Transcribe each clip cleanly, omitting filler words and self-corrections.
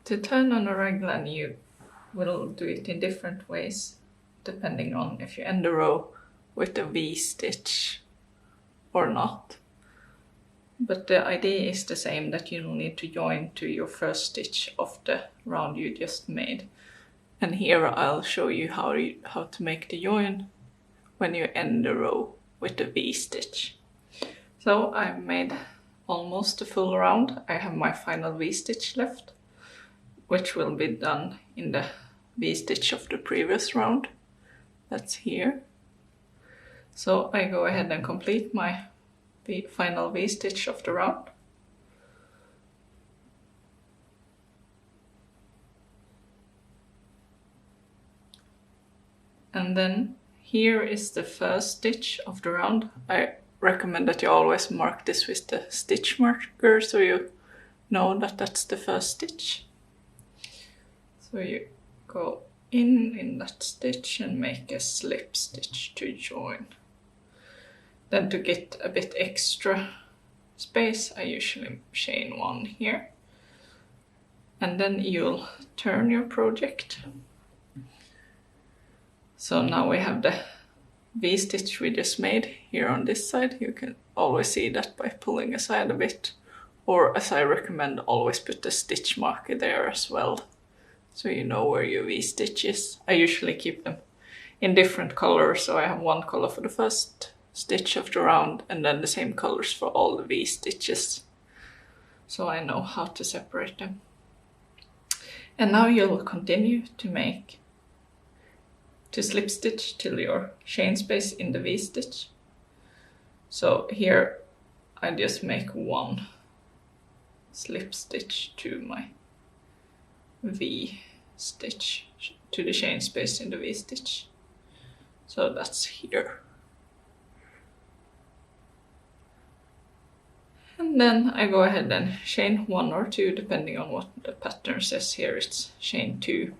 To turn on a raglan, you will do it in different ways, depending on if you end the row with a V-stitch or not. But the idea is the same, that you will need to join to your first stitch of the round you just made. And here I'll show you how to make the join when you end the row with the V-stitch. So I've made almost a full round. I have my final V-stitch left, which will be done in the V-stitch of the previous round. That's here. So I go ahead and complete my final V-stitch of the round. And then here is the first stitch of the round. I recommend that you always mark this with the stitch marker so you know that that's the first stitch. So you go in that stitch and make a slip stitch to join. Then to get a bit extra space, I usually chain one here. And then you'll turn your project. So now we have the V-stitch we just made here on this side. You can always see that by pulling aside a bit. Or as I recommend, always put the stitch marker there as well, so you know where your V-stitch is. I usually keep them in different colors, so I have one color for the first stitch of the round and then the same colors for all the V-stitches, so I know how to separate them. And now you'll continue to slip stitch till your chain space in the V-stitch. So here I just make one slip stitch to my V-stitch, to the chain space in the V-stitch. So that's here. And then I go ahead and chain 1 or 2, depending on what the pattern says here, it's chain 2.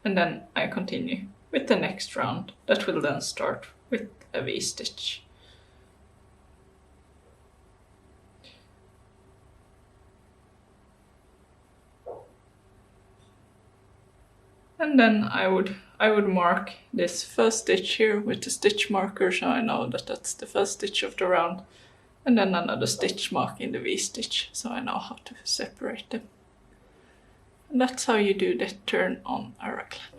And then I continue with the next round, that will then start with a V-stitch. And then I would mark this first stitch here with the stitch marker, so I know that that's the first stitch of the round. And then another stitch mark in the V-stitch, so I know how to separate them. And that's how you do the turn on a raglan.